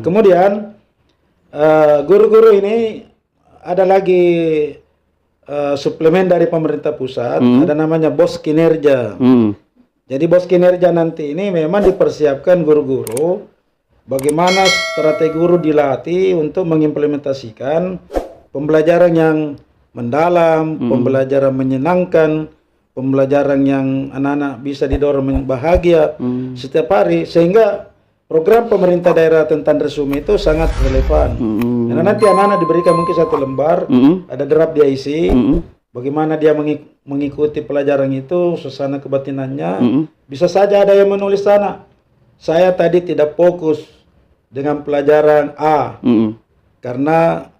kemudian guru-guru ini ada lagi suplemen dari pemerintah pusat, ada namanya bos kinerja. Jadi bos kinerja nanti ini memang dipersiapkan guru-guru, bagaimana strategi guru dilatih untuk mengimplementasikan pembelajaran yang mendalam, pembelajaran menyenangkan, pembelajaran yang anak-anak bisa didorong bahagia setiap hari, sehingga program pemerintah daerah tentang resume itu sangat relevan. Karena nanti anak-anak diberikan mungkin 1 lembar, ada draft dia isi, bagaimana dia mengikuti pelajaran itu, suasana kebatinannya. Bisa saja ada yang menulis sana, saya tadi tidak fokus dengan pelajaran A, karena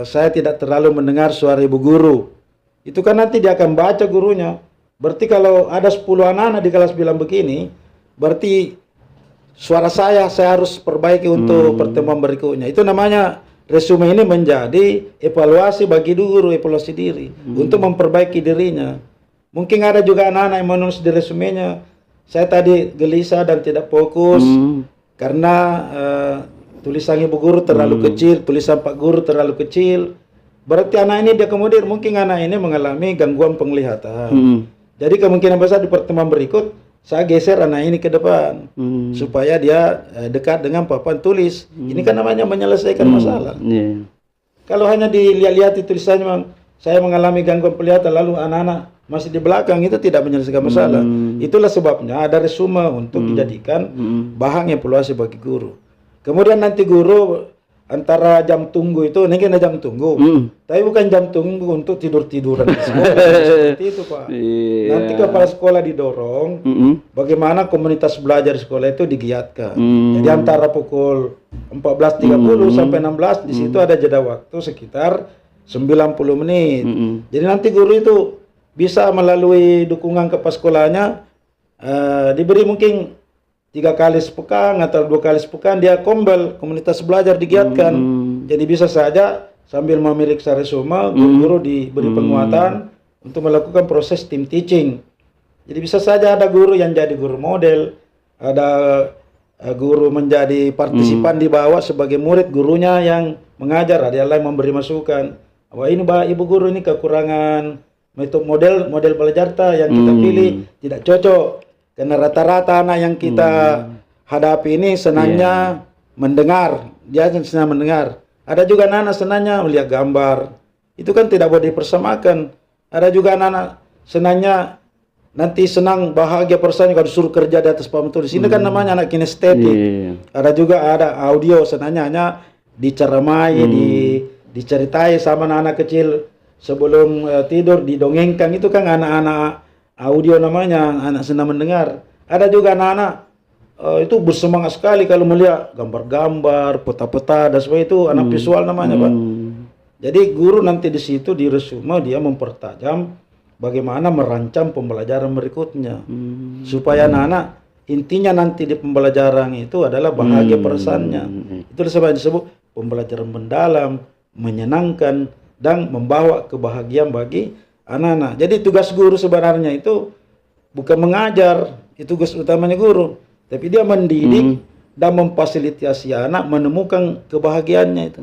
saya tidak terlalu mendengar suara ibu guru. Itu kan nanti dia akan baca gurunya. Berarti kalau ada 10 anak-anak di kelas bilang begini, berarti suara saya harus perbaiki untuk pertemuan berikutnya. Itu namanya resume ini menjadi evaluasi bagi guru, evaluasi diri untuk memperbaiki dirinya. Mungkin ada juga anak-anak yang menulis di resumenya, saya tadi gelisah dan tidak fokus karena tulisan ibu guru terlalu kecil, tulisan pak guru terlalu kecil. Berarti anak ini dia kemudian mungkin anak ini mengalami gangguan penglihatan. Jadi kemungkinan besar di pertemuan berikut saya geser anak ini ke depan supaya dia dekat dengan papan tulis. Ini kan namanya menyelesaikan masalah. Kalau hanya dilihat-lihat tulisannya, saya mengalami gangguan penglihatan, lalu anak-anak masih di belakang, itu tidak menyelesaikan masalah. Itulah sebabnya ada resume untuk dijadikan bahan evaluasi bagi guru. Kemudian nanti guru antara jam tunggu itu, ini kan jam tunggu, tapi bukan jam tunggu untuk tidur-tiduran di sekolah. Seperti itu Pak. Nanti kepala sekolah didorong bagaimana komunitas belajar di sekolah itu digiatkan. Jadi antara pukul 14.30 sampai 16 di situ ada jeda waktu sekitar 90 menit. Jadi nanti guru itu bisa melalui dukungan kepala sekolahnya diberi mungkin 3 kali sepekan atau 2 kali sepekan dia komunitas belajar digiatkan. Jadi bisa saja sambil memeriksa resume, guru-guru diberi penguatan untuk melakukan proses team teaching. Jadi bisa saja ada guru yang jadi guru model, ada guru menjadi partisipan di bawah sebagai murid gurunya yang mengajar, ada yang lain memberi masukan. Wah ini ibu guru ini kekurangan metode model belajar yang kita pilih tidak cocok. Karena rata-rata anak yang kita hadapi ini senangnya mendengar, dia senang mendengar. Ada juga anak-anak senangnya melihat gambar. Itu kan tidak boleh dipersamakan. Ada juga anak-anak senangnya nanti senang bahagia persanya kalau disuruh kerja di atas papan tulis. Ini kan namanya anak kinestetik. Ada juga ada audio senangnya hanya diceramai, diceritai sama anak-anak kecil sebelum tidur, didongengkan. Itu kan anak-anak audio namanya, anak senang mendengar. Ada juga anak-anak itu bersemangat sekali kalau melihat gambar-gambar, peta-peta dan sebagainya, itu anak visual namanya Pak. Jadi guru nanti di situ di resume dia mempertajam bagaimana merancang pembelajaran berikutnya supaya anak-anak intinya nanti di pembelajaran itu adalah bahagia perasaannya. Itu disebut pembelajaran mendalam, menyenangkan dan membawa kebahagiaan bagi anak-anak. Jadi tugas guru sebenarnya itu bukan mengajar, itu tugas utamanya guru, tapi dia mendidik dan memfasilitasi anak menemukan kebahagiaannya itu.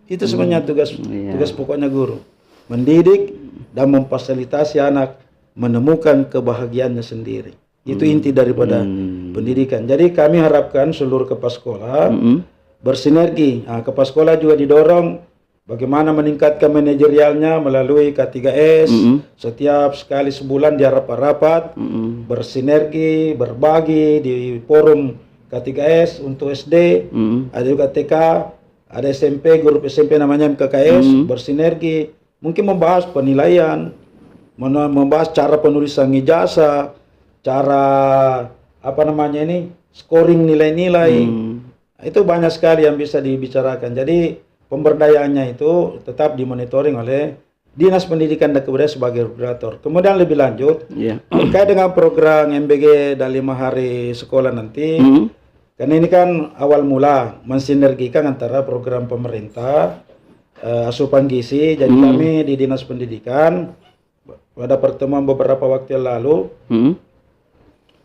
Itu sebenarnya tugas pokoknya guru, mendidik dan memfasilitasi anak menemukan kebahagiaannya sendiri. Itu inti daripada pendidikan. Jadi kami harapkan seluruh kepala sekolah bersinergi. Kepala sekolah juga didorong bagaimana meningkatkan manajerialnya melalui K3S. Setiap sekali sebulan dia rapat-rapat, bersinergi, berbagi di forum K3S untuk SD, ada juga TK, ada SMP, grup SMP namanya MKKS, bersinergi, mungkin membahas penilaian, membahas cara penulisan ijazah, cara scoring nilai-nilai. Itu banyak sekali yang bisa dibicarakan. Jadi pemberdayaannya itu tetap dimonitoring oleh Dinas Pendidikan dan Kebudayaan sebagai regulator. Kemudian lebih lanjut terkait dengan program MBG dan 5 hari sekolah nanti, karena ini kan awal mula mensinergikan antara program pemerintah asupan gizi. Jadi kami di Dinas Pendidikan pada pertemuan beberapa waktu yang lalu,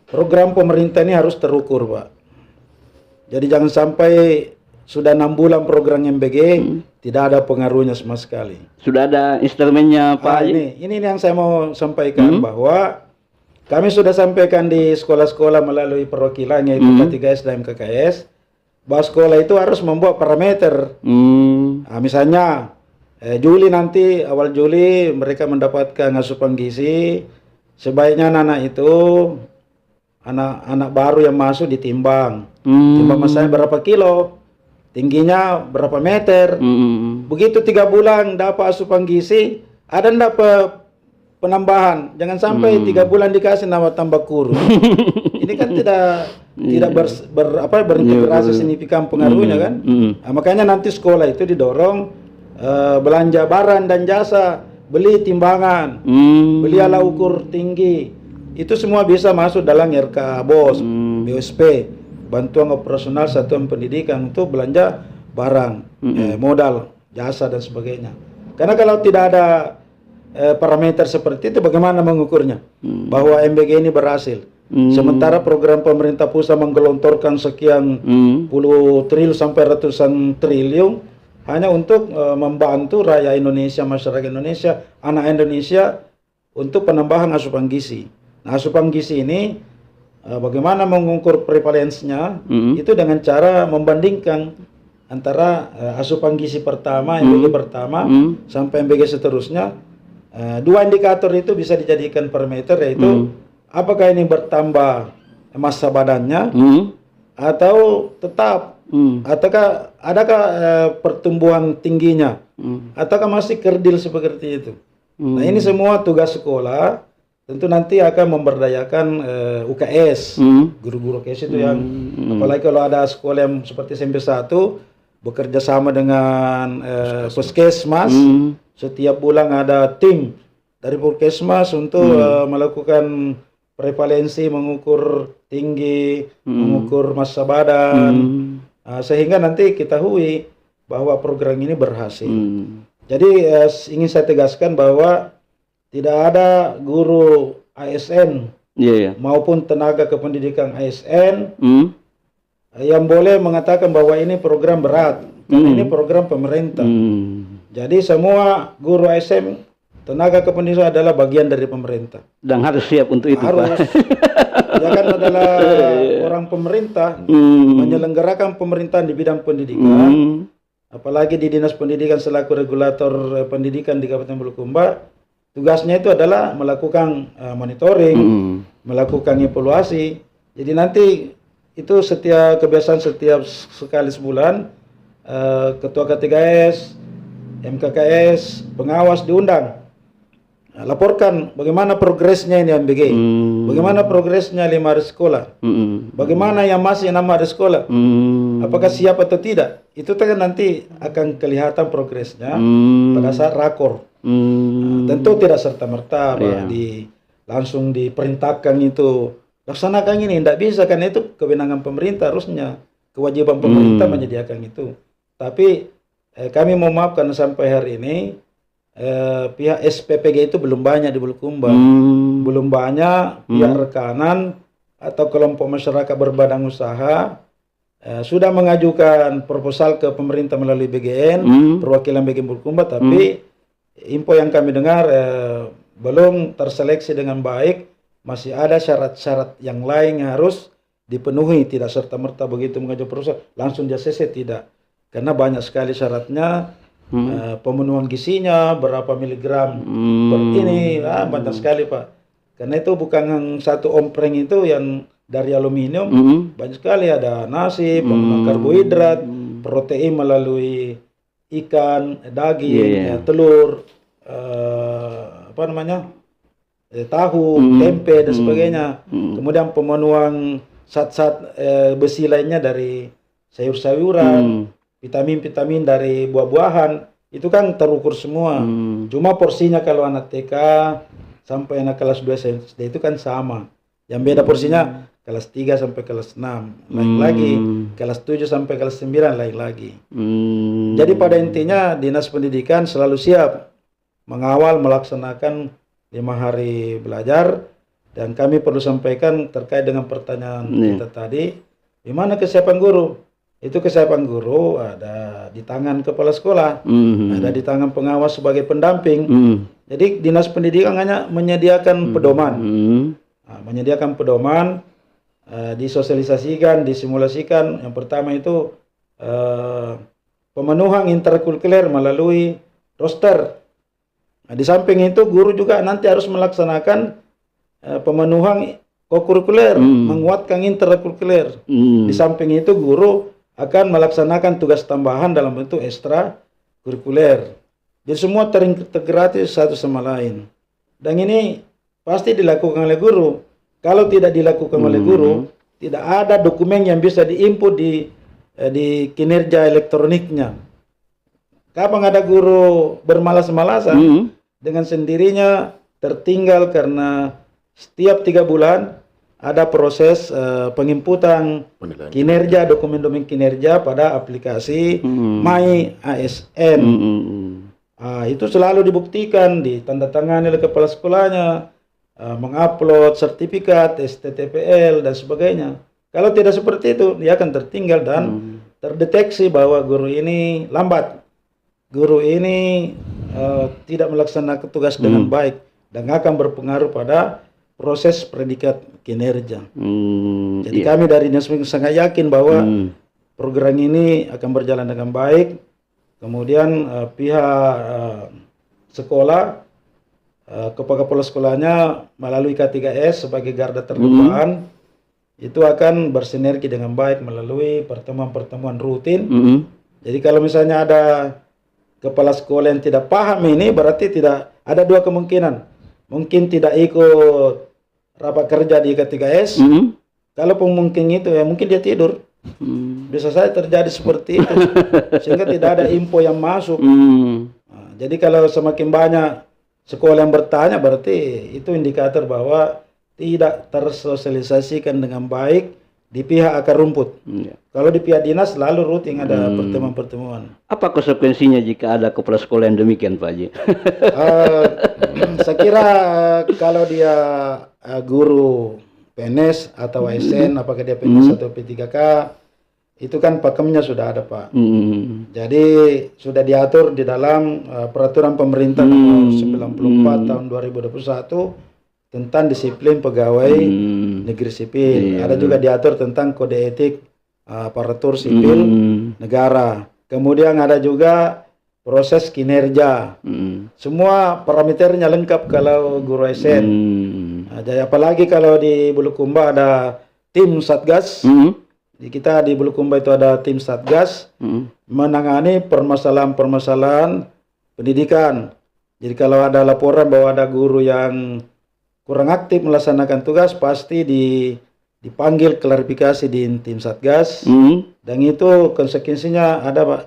program pemerintah ini harus terukur Pak. Jadi jangan sampai sudah 6 bulan program MBG, tidak ada pengaruhnya sama sekali. Sudah ada instrumennya Pak Haji? Ini yang saya mau sampaikan, bahwa kami sudah sampaikan di sekolah-sekolah melalui perwakilan yaitu K3S dan MKKS, bahwa sekolah itu harus membuat parameter. Misalnya Juli nanti, awal Juli mereka mendapatkan asupan gizi, sebaiknya anak itu, anak baru yang masuk ditimbang, timbang masanya berapa kilo, tingginya berapa meter. Begitu 3 bulan dapat asupan gizi, ada ndak penambahan. Jangan sampai 3 bulan dikasih nama tambah kurus. Ini kan tidak berintegrasi signifikan pengaruhnya kan. Nah, makanya nanti sekolah itu didorong belanja barang dan jasa, beli timbangan, beli alat ukur tinggi. Itu semua bisa masuk dalam RK BOS, BOSP, bantuan operasional satuan pendidikan untuk belanja barang, modal, jasa dan sebagainya. Karena kalau tidak ada parameter seperti itu, bagaimana mengukurnya bahwa MBG ini berhasil? Sementara program pemerintah pusat menggelontorkan sekian puluh triliun sampai ratusan triliun hanya untuk membantu rakyat Indonesia, masyarakat Indonesia, anak Indonesia untuk penambahan asupan gizi. Nah, asupan gizi ini bagaimana mengukur prevalensinya? Itu dengan cara membandingkan antara asupan gizi pertama, MBG pertama, sampai MBG seterusnya. 2 indikator itu bisa dijadikan parameter, yaitu apakah ini bertambah massa badannya atau tetap, ataukah adakah pertumbuhan tingginya, ataukah masih kerdil seperti itu. Nah, ini semua tugas sekolah. Tentu nanti akan memberdayakan UKS, guru-guru UKS itu yang, apalagi kalau ada sekolah yang seperti SMP 1 bekerja sama dengan Puskesmas, setiap bulan ada tim dari Puskesmas untuk melakukan prevalensi, mengukur tinggi, mengukur massa badan, sehingga nanti ketahui bahwa program ini berhasil. Jadi ingin saya tegaskan bahwa tidak ada guru ASN maupun tenaga kependidikan ASN yang boleh mengatakan bahwa ini program berat, karena ini program pemerintah. Jadi semua guru ASN, tenaga kependidikan adalah bagian dari pemerintah. Dan harus siap untuk itu, harus. Dia kan adalah orang pemerintah, menyelenggarakan pemerintahan di bidang pendidikan, apalagi di Dinas Pendidikan selaku regulator pendidikan di Kabupaten Bulukumba. Tugasnya itu adalah melakukan monitoring, melakukan evaluasi. Jadi nanti itu setiap sekali sebulan ketua K3S, MKKS, pengawas diundang. Laporkan bagaimana progresnya ini MBG, bagaimana progresnya 5 hari sekolah, bagaimana yang masih 6 hari sekolah, apakah siap atau tidak. Itu kan nanti akan kelihatan progresnya pada saat rakor. Tentu tidak serta-merta langsung diperintahkan itu laksanakan ini, tidak bisa, karena itu kewenangan pemerintah, harusnya kewajiban pemerintah menyediakan itu. Tapi kami mau maaf karena sampai hari ini pihak SPPG itu belum banyak di Bulukumba, belum banyak pihak rekanan atau kelompok masyarakat berbadan usaha sudah mengajukan proposal ke pemerintah melalui BGN, perwakilan BGN Bulukumba, tapi info yang kami dengar belum terseleksi dengan baik, masih ada syarat-syarat yang lain yang harus dipenuhi. Tidak serta-merta begitu mengajukan proposal langsung di ACC, tidak, karena banyak sekali syaratnya. Pemenuhan gizinya berapa miligram per ini, banyak sekali Pak, karena itu bukan satu ompreng itu yang dari aluminium, banyak sekali, ada nasi, pemenuhan karbohidrat, protein melalui ikan, daging, telur, tahu, tempe dan sebagainya. Kemudian pemenuhan zat-zat besi lainnya dari sayur-sayuran, vitamin-vitamin dari buah-buahan, itu kan terukur semua. Cuma porsinya kalau anak TK sampai anak kelas 2 SD itu kan sama. Yang beda porsinya kelas 3 sampai kelas 6 lain lagi, kelas 7 sampai kelas 9 lain lagi. Jadi pada intinya Dinas Pendidikan selalu siap mengawal melaksanakan 5 hari belajar. Dan kami perlu sampaikan terkait dengan pertanyaan kita tadi, di mana kesiapan guru? itu kesiapan guru ada di tangan kepala sekolah, ada di tangan pengawas sebagai pendamping. Jadi dinas pendidikan hanya menyediakan pedoman, menyediakan pedoman, disosialisasikan, disimulasikan. Yang pertama itu pemenuhan interkurikuler melalui roster. Nah, di samping itu guru juga nanti harus melaksanakan pemenuhan kokurikuler, menguatkan interkurikuler. Di samping itu guru akan melaksanakan tugas tambahan dalam bentuk ekstra kurikuler. Jadi semua terintegrasi satu sama lain. Dan ini pasti dilakukan oleh guru. Kalau tidak dilakukan oleh guru, tidak ada dokumen yang bisa diinput di kinerja elektroniknya. Kapan ada guru bermalas-malasan, dengan sendirinya tertinggal karena setiap 3 bulan ada proses penginputan kinerja, dokumen-dokumen kinerja pada aplikasi My ASN. Itu selalu dibuktikan, ditandatangani oleh kepala sekolahnya, mengupload sertifikat, STTPL, dan sebagainya. Kalau tidak seperti itu, dia akan tertinggal dan terdeteksi bahwa guru ini lambat. Guru ini tidak melaksanakan tugas dengan baik dan akan berpengaruh pada proses predikat kinerja. Jadi kami dari Dinas Pendidikan sangat yakin bahwa program ini akan berjalan dengan baik. Kemudian pihak sekolah, kepala sekolahnya melalui K3S sebagai garda terdepan, itu akan bersinergi dengan baik melalui pertemuan-pertemuan rutin. Jadi kalau misalnya ada kepala sekolah yang tidak paham ini, berarti tidak ada 2 kemungkinan. Mungkin tidak ikut rapat kerja di K3S. Kalaupun mungkin itu, ya mungkin dia tidur. Bisa saja terjadi seperti itu, sehingga tidak ada info yang masuk. Nah, jadi kalau semakin banyak sekolah yang bertanya, berarti itu indikator bahwa tidak tersosialisasikan dengan baik di pihak akar rumput. Kalau di pihak dinas selalu rutin ada pertemuan-pertemuan. Apa konsekuensinya jika ada kepala sekolah yang demikian, Pak Haji? Saya kira kalau dia guru PNS atau ASN, apakah dia PNS atau P3K, itu kan pakemnya sudah ada, Pak. Jadi sudah diatur di dalam peraturan pemerintah nomor 94 tahun 2021 tentang disiplin pegawai negeri sipil. Ada juga diatur tentang kode etik aparatur sipil negara. Kemudian ada juga proses kinerja. Semua parameternya lengkap kalau guru ASN. Jadi apalagi kalau di Bulukumba ada tim Satgas. Di kita di Bulukumba itu ada tim Satgas menangani permasalahan-permasalahan pendidikan. Jadi kalau ada laporan bahwa ada guru yang kurang aktif melaksanakan tugas, pasti dipanggil klarifikasi di tim Satgas. Dan itu konsekuensinya ada, Pak.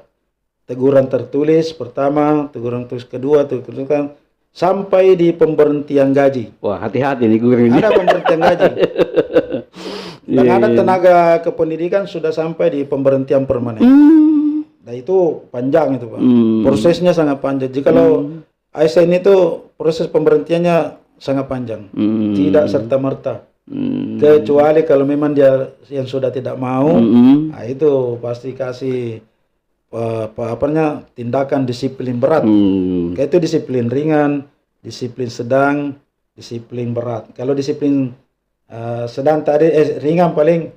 Teguran tertulis pertama, teguran tertulis kedua, teguran kan sampai di pemberhentian gaji. Wah, hati-hati nih guru ini. Ada pemberhentian gaji. Dan ada tenaga kependidikan sudah sampai di pemberhentian permanen. Nah itu panjang itu, Pak. Prosesnya sangat panjang. Jadi kalau ASN itu proses pemberhentiannya sangat panjang. Tidak serta-merta. Kecuali kalau memang dia yang sudah tidak mau, nah itu pasti kasih tindakan disiplin berat. Kayak itu disiplin ringan, disiplin sedang, disiplin berat. Kalau disiplin sedang tadi ringan paling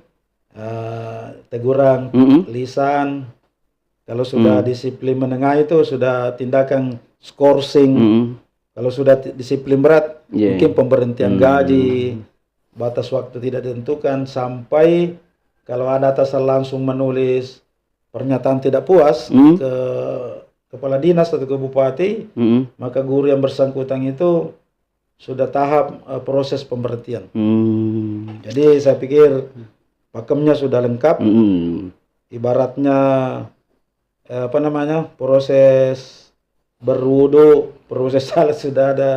teguran lisan. Kalau sudah disiplin menengah itu sudah tindakan skorsing. Kalau sudah disiplin berat mungkin pemberhentian gaji, batas waktu tidak ditentukan, sampai kalau ada atasan langsung menulis pernyataan tidak puas ke kepala dinas atau ke bupati, maka guru yang bersangkutan itu sudah tahap proses pemberhentian. Jadi saya pikir pakemnya sudah lengkap. Ibaratnya proses berwudu, proses salat sudah ada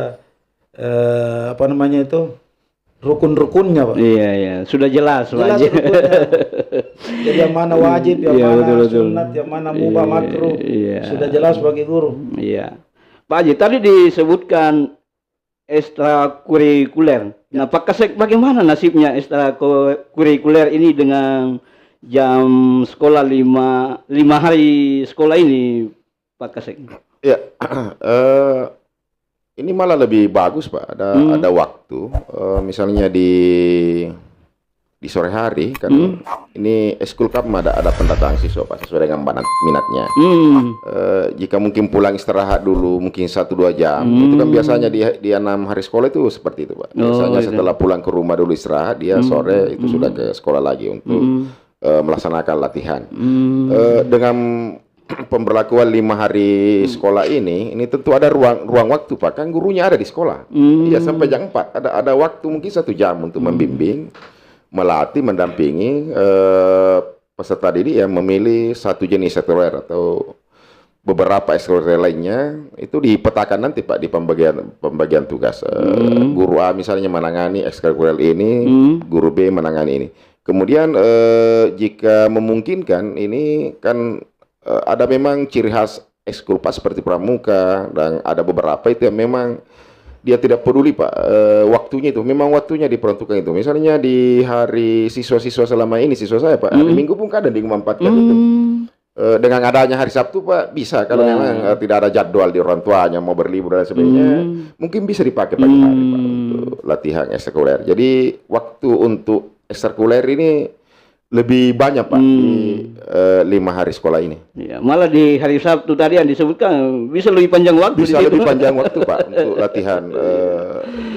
rukun-rukunnya, Pak. Iya, sudah jelas, Pak. Jelas rukunnya. Jadi yang mana wajib, yang mana sunat, yang mana mubah makruh, sudah jelas bagi guru. Iya. Pak Haji, tadi disebutkan ekstrakurikuler. Nah, bagaimana nasibnya ekstrakurikuler ini dengan jam sekolah lima hari sekolah ini, Pak Kasek? Ya, ini malah lebih bagus Pak. Ada waktu, misalnya di sore hari kan, ini school camp ada pendataan siswa Pak sesuai dengan minatnya. Jika mungkin pulang istirahat dulu mungkin 1-2 jam, itu kan biasanya di 6 hari sekolah itu seperti itu Pak. Biasanya setelah pulang ke rumah dulu istirahat, dia sore itu sudah ke sekolah lagi untuk melaksanakan latihan. Dengan pemberlakuan 5 hari sekolah ini tentu ada ruang waktu Pak, kan gurunya ada di sekolah. Iya, sampai jam 4 ada waktu mungkin 1 jam untuk membimbing, melatih, mendampingi peserta didik yang memilih satu jenis ekstrakurikuler atau beberapa ekstrakurikuler lainnya. Itu dipetakan nanti Pak di pembagian tugas. Guru A misalnya menangani ekstrakurikuler ini, guru B menangani ini. Kemudian jika memungkinkan, ini kan ada memang ciri khas ekskul Pak seperti pramuka, dan ada beberapa itu yang memang dia tidak peduli Pak, waktunya itu memang waktunya diperuntukkan itu. Misalnya di hari siswa-siswa selama ini, siswa saya Pak, hari Minggu pun kadang dimanfaatkan itu. Dengan adanya hari Sabtu Pak, bisa kalau memang tidak ada jadwal di orang tuanya mau berlibur dan sebagainya, mungkin bisa dipakai pagi hari Pak untuk latihan ekstrakurikuler. Jadi waktu untuk ekstrakurikuler ini lebih banyak Pak di 5 hari sekolah ini. Ya, malah di hari Sabtu tadi yang disebutkan bisa lebih panjang waktu. Bisa lebih panjang waktu Pak untuk latihan.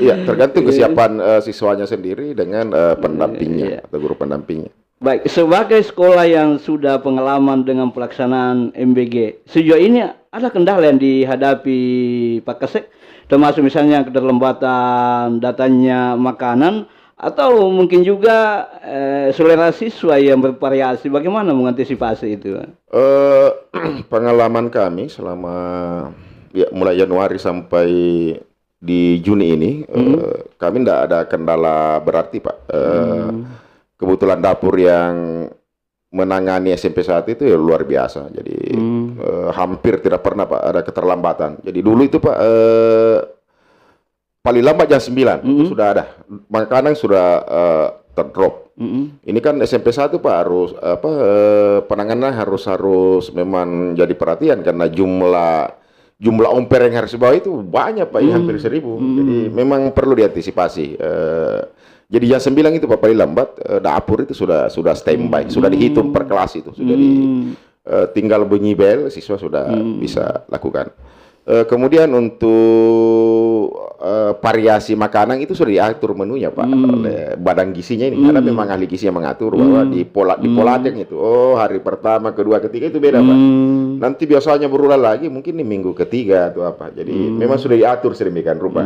Ya, tergantung kesiapan siswanya sendiri dengan pendampingnya atau guru pendampingnya. Baik, sebagai sekolah yang sudah pengalaman dengan pelaksanaan MBG, sejauh ini ada kendala yang dihadapi Pak Kasek, termasuk misalnya keterlambatan datanya makanan, atau mungkin juga selera siswa yang bervariasi. Bagaimana mengantisipasi itu? Pengalaman kami selama mulai Januari sampai di Juni ini, kami tidak ada kendala berarti Pak. Kebetulan dapur yang menangani SMP saat itu ya luar biasa. Jadi hampir tidak pernah Pak ada keterlambatan. Jadi dulu itu Pak paling lambat jam 9 itu sudah ada makanan, sudah terdrop. Ini kan SMP 1 Pak harus penanganan harus memang jadi perhatian karena jumlah omper yang harus dibawa itu banyak Pak, ini hampir 1000. Jadi memang perlu diantisipasi. Jadi jam 9 itu Pak paling lambat dapur itu sudah standby, sudah dihitung per kelas itu, sudah tinggal bunyi bel, siswa sudah bisa lakukan. Kemudian untuk variasi makanan itu sudah diatur menunya Pak oleh badan gizinya ini, karena memang ahli gizi yang mengatur bahwa di poladeng itu, hari pertama, kedua, ketiga itu beda Pak. Nanti biasanya berulang lagi mungkin di minggu ketiga atau apa. Jadi memang sudah diatur sedemikian rupa.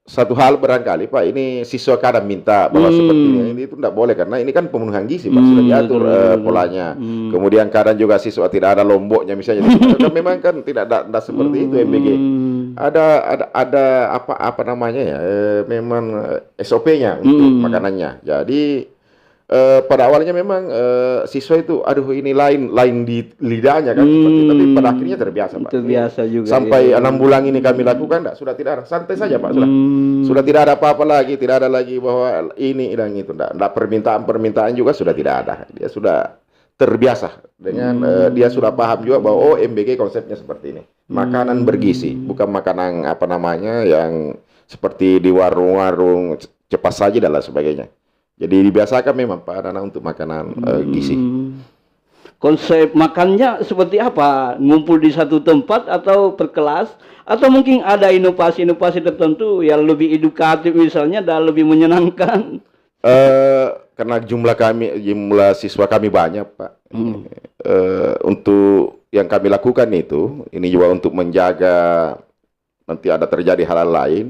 Satu hal barangkali Pak, ini siswa kadang minta bahwa seperti ini itu tidak boleh karena ini kan pemenuhan gizi Pak, sudah diatur polanya. Kemudian kadang juga siswa tidak ada lomboknya misalnya. Memang kan tidak seperti itu MBG. Ada apa namanya ya, memang SOP-nya untuk makanannya. Jadi pada awalnya memang siswa itu aduh ini lain di lidahnya kan seperti itu, tapi pada akhirnya terbiasa Pak. Terbiasa juga. Sampai 6 bulan ini kami lakukan sudah tidak ada, santai saja Pak, sudah tidak ada apa-apa lagi, tidak ada lagi bahwa ini dan itu, enggak permintaan juga sudah tidak ada. Dia sudah terbiasa dengan dia sudah paham juga bahwa MBG konsepnya seperti ini. Makanan bergizi, bukan makanan apa namanya yang seperti di warung-warung cepat saji dan lain sebagainya. Jadi dibiasakan memang Pak anak-anak untuk makanan gizi. Konsep makannya seperti apa? Ngumpul di satu tempat atau per kelas? Atau mungkin ada inovasi-inovasi tertentu yang lebih edukatif misalnya dan lebih menyenangkan? Karena jumlah siswa kami banyak Pak. Untuk yang kami lakukan itu, ini juga untuk menjaga nanti ada terjadi hal-hal lain,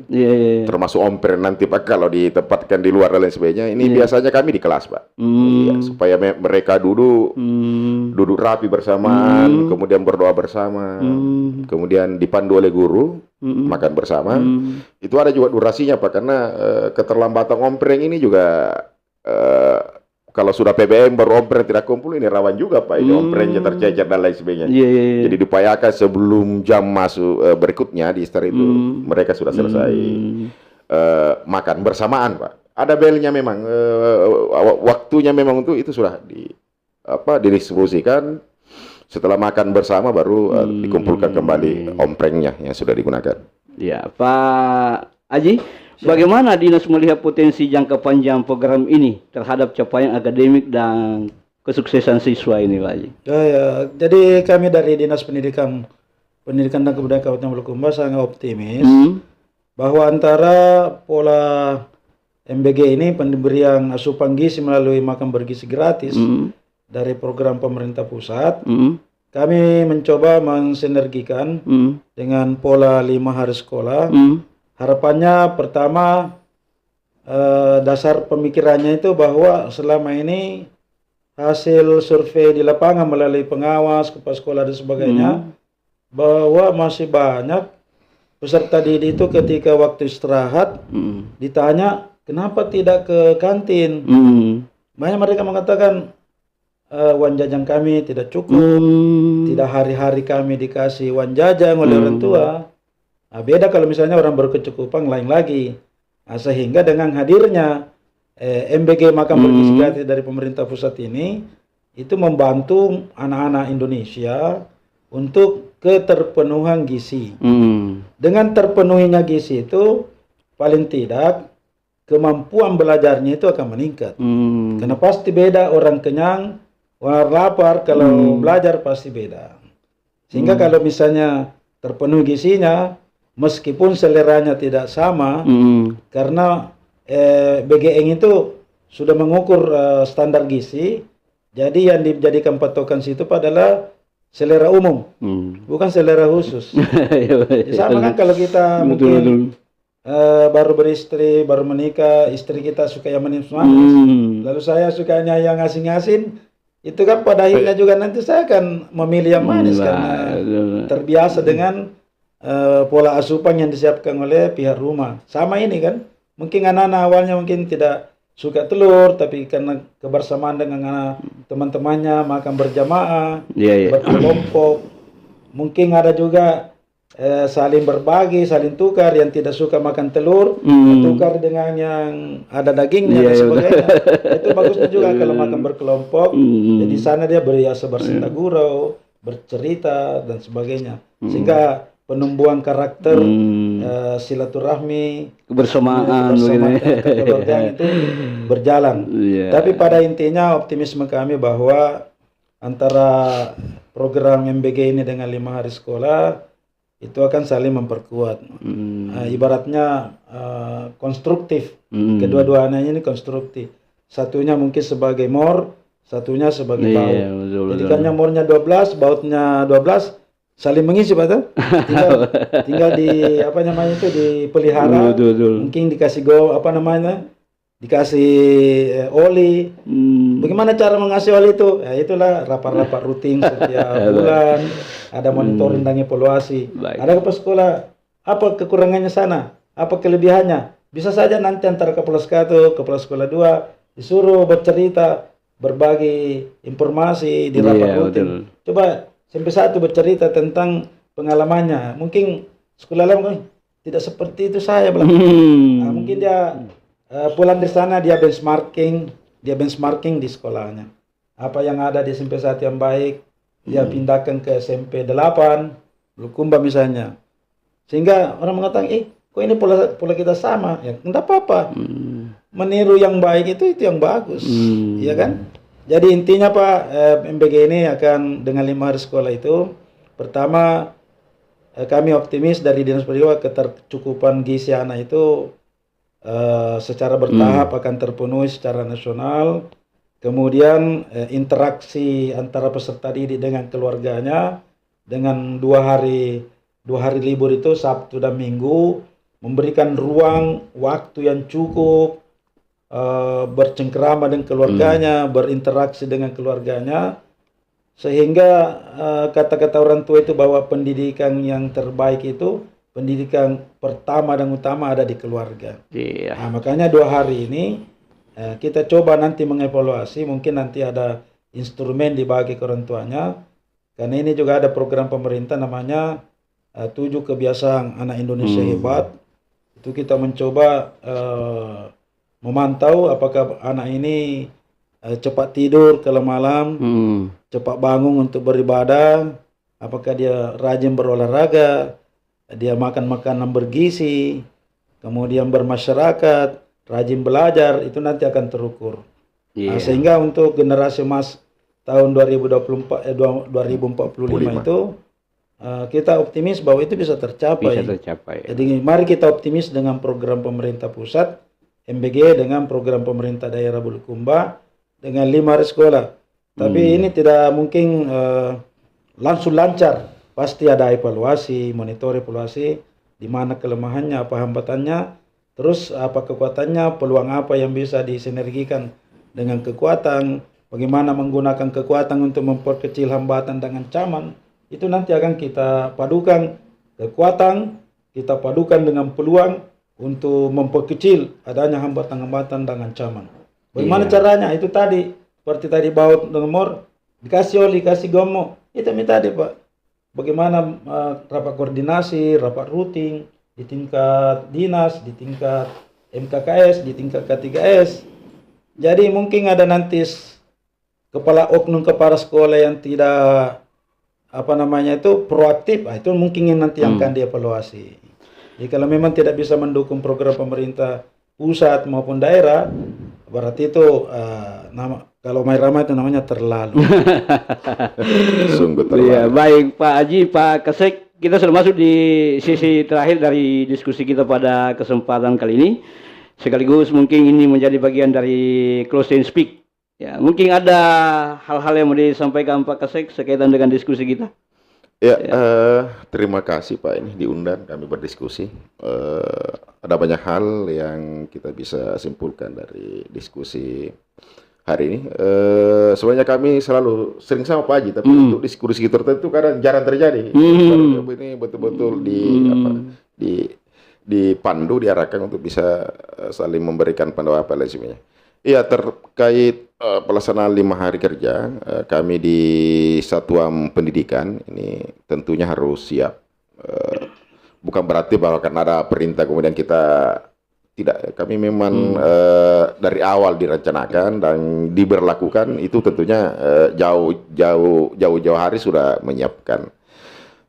termasuk omper nanti Pak kalau ditempatkan di luar dan lain sebagainya. Ini biasanya kami di kelas Pak, supaya mereka duduk rapi bersamaan, kemudian berdoa bersama, kemudian dipandu oleh guru, makan bersama. Itu ada juga durasinya Pak, karena keterlambatan ompreng ini juga kalau sudah PBM baru ompreng tidak kumpul, ini rawan juga Pak, ini omprengnya tercecer dan lain sebagainya. Jadi diupayakan sebelum jam masuk berikutnya di Istar itu mereka sudah selesai makan bersamaan Pak. ada belnya memang, waktunya memang untuk itu sudah didistribusikan. Setelah makan bersama baru dikumpulkan kembali omprengnya yang sudah digunakan. Ya, Pak Aji, bagaimana Dinas melihat potensi jangka panjang program ini terhadap capaian akademik dan kesuksesan siswa ini, Pak Aji? Ya, jadi kami dari Dinas Pendidikan dan Kebudayaan Kabupaten Bulukumba sangat optimis bahwa antara pola MBG ini pemberian asupan gizi melalui makan bergizi gratis dari program pemerintah pusat, kami mencoba mensinergikan dengan pola 5 hari sekolah. Harapannya pertama, dasar pemikirannya itu bahwa selama ini hasil survei di lapangan melalui pengawas, kepala sekolah dan sebagainya, bahwa masih banyak peserta didik itu ketika waktu istirahat ditanya kenapa tidak ke kantin. Banyak mereka mengatakan uang jajan kami tidak cukup, tidak hari-hari kami dikasih uang jajan oleh orang tua. Nah, beda kalau misalnya orang berkecukupan lain lagi. Nah, sehingga dengan hadirnya MBG makan bergizi gratis dari pemerintah pusat ini, itu membantu anak-anak Indonesia untuk keterpenuhan gizi. Dengan terpenuhinya gizi itu, paling tidak kemampuan belajarnya itu akan meningkat. Karena pasti beda orang kenyang, orang lapar, kalau belajar pasti beda. Sehingga kalau misalnya terpenuhi gizinya, meskipun seleranya tidak sama, karena BGN itu sudah mengukur standar gizi, jadi yang dijadikan patokan situ adalah selera umum, bukan selera khusus. Sama kan kalau kita mungkin baru beristri, baru menikah, istri kita suka yang manis-manis, lalu saya sukanya yang asin-asin, itu kan pada akhirnya juga nanti saya akan memilih yang manis karena terbiasa dengan pola asupan yang disiapkan oleh pihak rumah. Sama ini kan, mungkin anak-anak awalnya mungkin tidak suka telur, tapi karena kebersamaan dengan anak teman-temannya makan berjamaah, berkelompok, mungkin ada juga saling berbagi, saling tukar. Yang tidak suka makan telur, tukar dengan yang ada dagingnya dan sebagainya. Itu bagusnya juga kalau makan berkelompok. Jadi sana dia biasa bersinta gurau, bercerita dan sebagainya, sehingga penumbuhan karakter, silaturahmi, kebersamaan kekeluargaan itu berjalan. Tapi pada intinya optimisme kami bahwa antara program MBG ini dengan 5 hari sekolah itu akan saling memperkuat. Ibaratnya konstruktif. Kedua-duanya ini konstruktif. Satunya mungkin sebagai mor, satunya sebagai baut. Jadi kan yang mornya 12, bautnya 12, saling mengisi Pak. Tinggal di apa namanya itu dipelihara. Mungkin dikasih dikasih oli. Bagaimana cara mengasih oli itu? Ya itulah rapat-rapat rutin setiap bulan. Ada monitoring dan evaluasi. Ada kepala sekolah, apa kekurangannya sana? Apa kelebihannya? Bisa saja nanti antara kepala sekolah 1, kepala sekolah 2 disuruh bercerita, berbagi informasi di rapat rutin. Coba sampai 1 bercerita tentang pengalamannya. Mungkin sekolah lain tidak seperti itu saya bilang. Mungkin dia pulang di sana dia benchmarking di sekolahnya. Apa yang ada di SMP 1 yang baik, dia pindahkan ke SMP 8, Bulukumba misalnya. Sehingga orang mengatakan, kok ini pola kita sama? Ya, enggak apa-apa. Meniru yang baik itu yang bagus. Iya kan? Jadi intinya Pak, MBG ini akan dengan 5 hari sekolah itu, pertama kami optimis dari Dinas Pendidikan ketercukupan gizi anak itu secara bertahap akan terpenuhi secara nasional. Kemudian interaksi antara peserta didik dengan keluarganya dengan 2 hari libur itu Sabtu dan Minggu, memberikan ruang waktu yang cukup bercengkerama dengan keluarganya, berinteraksi dengan keluarganya, sehingga kata-kata orang tua itu bahwa pendidikan yang terbaik itu pendidikan pertama dan utama ada di keluarga. Nah, makanya 2 hari ini kita coba nanti mengevaluasi, mungkin nanti ada instrumen dibagi ke orang tuanya, karena ini juga ada program pemerintah namanya 7 kebiasaan anak Indonesia hebat. Itu kita mencoba memantau apakah anak ini cepat tidur kalau malam, cepat bangun untuk beribadah, apakah dia rajin berolahraga, dia makan makanan bergizi, kemudian bermasyarakat, rajin belajar, itu nanti akan terukur. Nah, sehingga untuk generasi emas tahun 2045 itu kita optimis bahwa itu bisa tercapai. Jadi mari kita optimis dengan program pemerintah pusat, MBG, dengan program pemerintah daerah Bulukumba, dengan 5 hari sekolah. Tapi ini tidak mungkin langsung lancar. Pasti ada evaluasi, monitor evaluasi, di mana kelemahannya, apa hambatannya, terus apa kekuatannya, peluang apa yang bisa disinergikan dengan kekuatan, bagaimana menggunakan kekuatan untuk memperkecil hambatan dan ancaman. Itu nanti akan kita padukan kekuatan, kita padukan dengan peluang untuk memperkecil adanya hambatan-hambatan dan ancaman. Bagaimana caranya? Itu tadi, seperti tadi baut nomor, dikasih oli, kasih gomo, itu tadi Pak. Bagaimana rapat koordinasi, rapat rutin di tingkat dinas, di tingkat MKKS, di tingkat K3S. Jadi mungkin ada nanti kepala oknum, kepala sekolah yang tidak proaktif, itu mungkin yang nanti akan dievaluasi. Jadi kalau memang tidak bisa mendukung program pemerintah pusat maupun daerah, berarti itu kalau Mai Rama itu namanya terlalu. Sungguh terlalu. Ya, baik Pak Haji, Pak Kasek, kita sudah masuk di sesi terakhir dari diskusi kita pada kesempatan kali ini. Sekaligus mungkin ini menjadi bagian dari closing speak. Ya, mungkin ada hal-hal yang mau disampaikan Pak Kasek sekaitan dengan diskusi kita. Ya, terima kasih Pak ini diundang kami berdiskusi. Ada banyak hal yang kita bisa simpulkan dari diskusi hari ini. Sebenarnya kami selalu sering sama Pak Haji, tapi untuk diskusi tertentu kadang jarang terjadi. Ini betul-betul dipandu, diarahkan untuk bisa saling memberikan pandangan apa sebagainya. Iya, terkait pelaksanaan 5 hari kerja, kami di Satuan Pendidikan ini tentunya harus siap. Bukan berarti bahwa karena ada perintah kemudian kita tidak. Kami memang dari awal direncanakan dan diberlakukan, itu tentunya jauh-jauh hari sudah menyiapkan.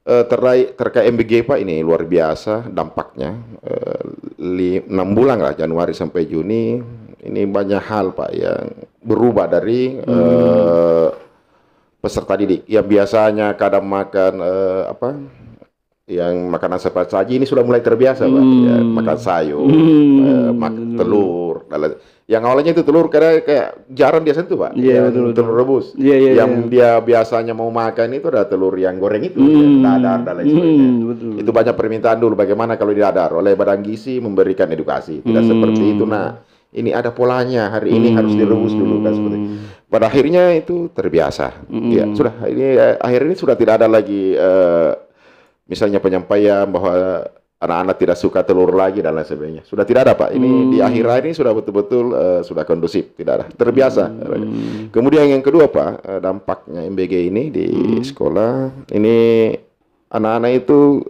Terkait MBG Pak, ini luar biasa dampaknya. 6 bulan lah, Januari sampai Juni. Ini banyak hal Pak yang berubah dari peserta didik yang biasanya kadang makan yang makanan seperti saji, ini sudah mulai terbiasa Pak. Ya, makan sayur, makan telur. Yang awalnya itu telur kayak jarang dia sentuh Pak. Telur rebus. Yang dia biasanya mau makan itu ada telur yang goreng itu, dadar dan lain sebagainya. Itu banyak permintaan dulu, bagaimana kalau didadar, oleh Badan Gizi memberikan edukasi. Tidak seperti itu. Nah, ini ada polanya, hari ini harus direbus dulu kan seperti. Pada akhirnya itu terbiasa. Ya, sudah ini akhir ini sudah tidak ada lagi misalnya penyampaian bahwa anak-anak tidak suka telur lagi dan lain sebagainya. Sudah tidak ada Pak. Ini di akhir ini sudah betul-betul sudah kondusif, tidak ada. Terbiasa. Kemudian yang kedua Pak, dampaknya MBG ini di sekolah, ini anak-anak itu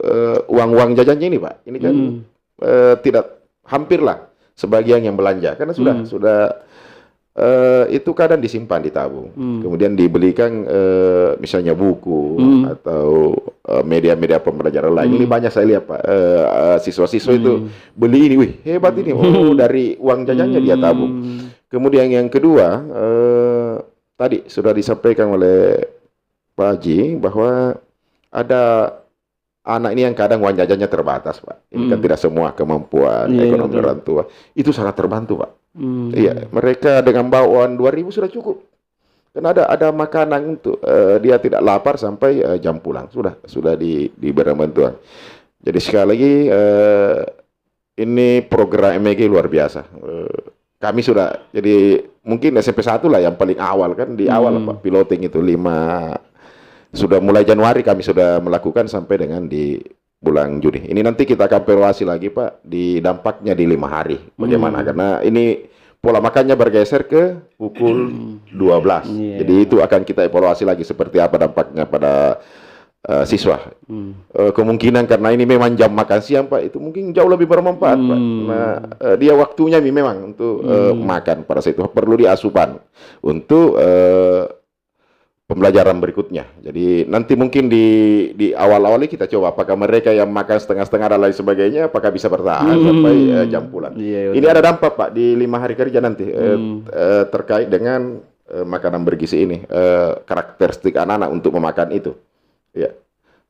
uang-uang jajannya ini Pak. Ini kan tidak hampirlah sebagian yang belanja karena sudah itu kadang disimpan, ditabung, kemudian dibelikan misalnya buku atau media-media pembelajaran lain. Ini banyak saya lihat Pak, siswa-siswa itu beli ini, wih hebat ini, dari uang jajannya dia tabung. Kemudian yang kedua, tadi sudah disampaikan oleh Pak Haji bahwa ada anak ini yang kadang uang jajannya terbatas Pak. Ini kan tidak semua kemampuan ekonomi orang tua. Itu sangat terbantu Pak. Iya, mereka dengan bawa uang 2.000 sudah cukup. Karena ada makanan untuk dia tidak lapar sampai jam pulang. Sudah diberi bantuan. Jadi sekali lagi ini program MBG luar biasa. Kami sudah, jadi mungkin SMP 1 lah yang paling awal kan, di awal Pak, piloting itu 5. Sudah mulai Januari kami sudah melakukan sampai dengan di bulan Juni. Ini nanti kita akan evaluasi lagi Pak di dampaknya di 5 hari. Bagaimana? Karena ini pola makannya bergeser ke pukul 12. Jadi itu akan kita evaluasi lagi seperti apa dampaknya pada siswa. Kemungkinan karena ini memang jam makan siang Pak, itu mungkin jauh lebih bermanfaat Pak. Nah, dia waktunya memang untuk makan pada saat itu perlu diasupan untuk pembelajaran berikutnya. Jadi nanti mungkin di awal-awal kita coba apakah mereka yang makan setengah-setengah dan lain sebagainya apakah bisa bertahan sampai jam pulang. Ini ada dampak Pak di 5 hari kerja nanti terkait dengan makanan bergizi ini, karakteristik anak-anak untuk memakan itu. Ya,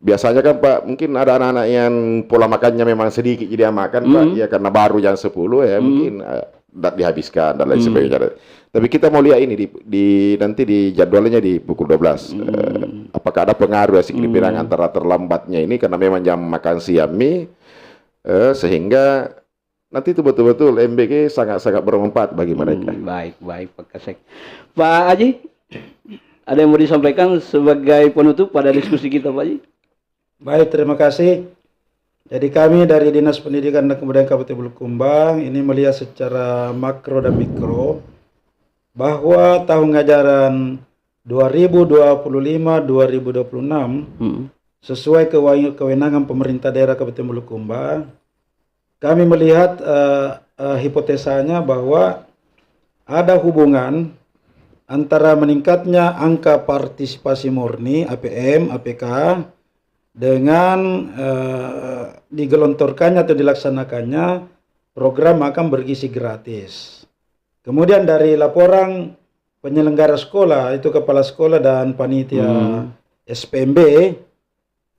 biasanya kan Pak, mungkin ada anak-anak yang pola makannya memang sedikit jadi dia makan Pak, ya karena baru jam 10 ya mungkin tidak dihabiskan dan lain sebagainya. Tapi kita mau lihat ini nanti di jadwalnya di pukul 12. Apakah ada pengaruh ya signifikan antara terlambatnya ini karena memang jam makan siang sehingga nanti itu betul-betul MBG sangat-sangat bermanfaat bagi mereka. Baik Pak Kasek. Pak Haji, ada yang mau disampaikan sebagai penutup pada diskusi kita Pak Haji? Baik, terima kasih. Jadi kami dari Dinas Pendidikan dan Kebudayaan Kabupaten Bulukumba ini melihat secara makro dan mikro bahwa tahun ajaran 2025-2026 sesuai kewenangan pemerintah daerah Kabupaten Bulukumba, kami melihat hipotesanya bahwa ada hubungan antara meningkatnya angka partisipasi murni APM, APK dengan digelontorkannya atau dilaksanakannya program makan bergizi gratis. Kemudian dari laporan penyelenggara sekolah, itu kepala sekolah dan panitia SPMB,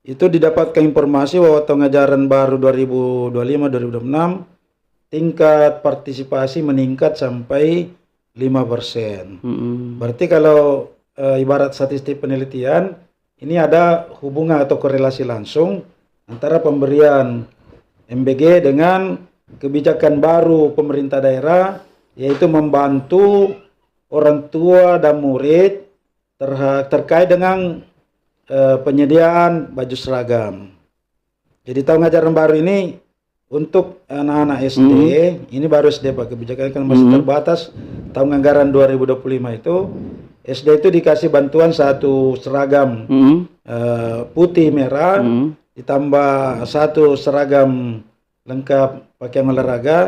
itu didapatkan informasi bahwa tahun ajaran baru 2025-2026 tingkat partisipasi meningkat sampai 5%. Berarti kalau ibarat statistik penelitian, ini ada hubungan atau korelasi langsung antara pemberian MBG dengan kebijakan baru pemerintah daerah, yaitu membantu orang tua dan murid terkait dengan penyediaan baju seragam. Jadi tahun ajaran baru ini untuk anak-anak SD, ini baru SD Pak, kebijakan kan masih terbatas. Tahun anggaran 2025 itu SD itu dikasih bantuan satu seragam putih merah, ditambah satu seragam lengkap pakaian olahraga,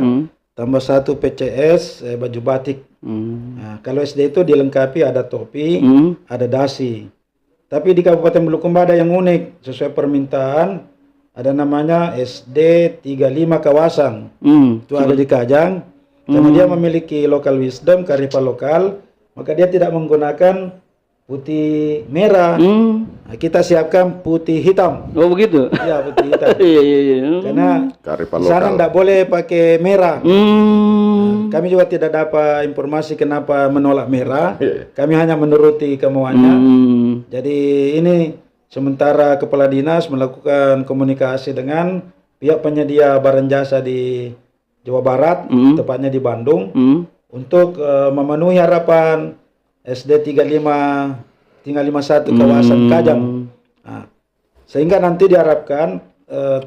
tambah satu PCS baju batik. Nah, kalau SD itu dilengkapi ada topi, ada dasi. Tapi di Kabupaten Bulukumba ada yang unik sesuai permintaan, ada namanya SD 35 Kawasan. Itu ada di Kajang. Karena dia memiliki local wisdom, kearifan lokal, maka dia tidak menggunakan putih merah. Nah, kita siapkan putih hitam. Oh begitu? Ya, putih hitam. Karena Kearifan di sana lokal. tidak boleh pakai merah. Nah, kami juga tidak dapat informasi kenapa menolak merah. Kami hanya menuruti kemauannya. Jadi ini sementara Kepala Dinas melakukan komunikasi dengan pihak penyedia barang jasa di Jawa Barat, tepatnya di Bandung, untuk memenuhi harapan SD 3551 kawasan Kajang. Nah, sehingga nanti diharapkan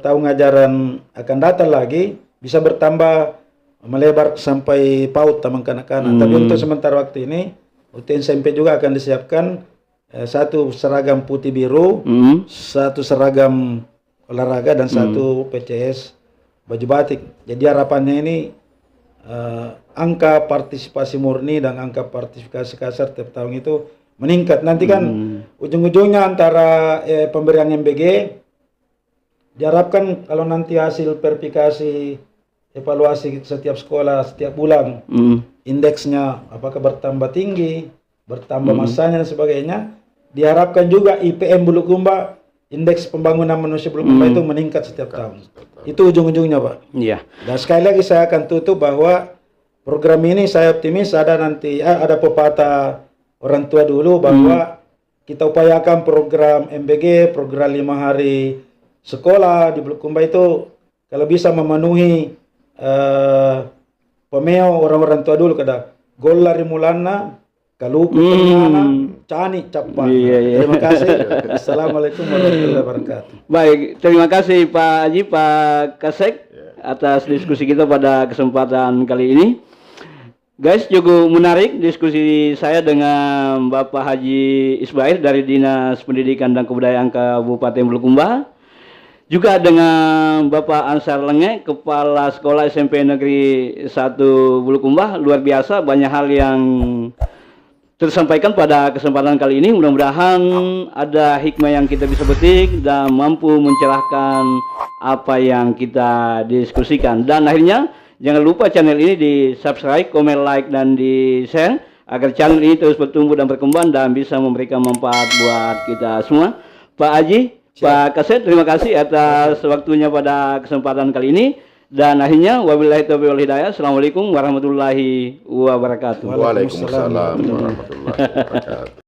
tahun ajaran akan datang lagi bisa bertambah melebar sampai PAUD taman kanak-kanak. Tapi untuk sementara waktu ini UTN SMP juga akan disiapkan satu seragam putih biru, satu seragam olahraga dan satu PCS baju batik. Jadi harapannya ini angka partisipasi murni dan angka partisipasi kasar tiap tahun itu meningkat. Nanti kan ujung-ujungnya antara pemberian MBG diharapkan kalau nanti hasil verifikasi evaluasi setiap sekolah setiap bulan indeksnya apakah bertambah tinggi, bertambah masanya dan sebagainya, diharapkan juga IPM Bulukumba, indeks pembangunan manusia Bulukumba itu meningkat setiap tahun. Itu ujung-ujungnya Pak. Iya. Dan sekali lagi saya akan tutup bahwa program ini saya optimis ada nanti ada pepatah orang tua dulu bahwa kita upayakan program MBG, program 5 hari sekolah di Bulukumba itu kalau bisa memenuhi pemeo orang-orang tua dulu kada gol lari mulana kaluku ternyana cani capat. Terima kasih. Assalamualaikum warahmatullahi wabarakatuh. Baik, terima kasih Pak Haji, Pak Kasek atas diskusi kita pada kesempatan kali ini. Guys, cukup menarik diskusi saya dengan Bapak Haji Isbair dari Dinas Pendidikan dan Kebudayaan Kabupaten Bulukumba. Juga dengan Bapak Ansar Lenge, Kepala Sekolah SMP Negeri 1 Bulukumba. Luar biasa, banyak hal yang tersampaikan pada kesempatan kali ini. Mudah-mudahan ada hikmah yang kita bisa petik dan mampu mencerahkan apa yang kita diskusikan. Dan akhirnya, jangan lupa channel ini di subscribe, komen, like, dan di share agar channel ini terus bertumbuh dan berkembang dan bisa memberikan manfaat buat kita semua. Pak Haji, Pak Kasep, terima kasih atas waktunya pada kesempatan kali ini. Dan akhirnya, wabillahi taufiq wal hidayah. Assalamualaikum warahmatullahi wabarakatuh. Waalaikumsalam warahmatullahi wabarakatuh.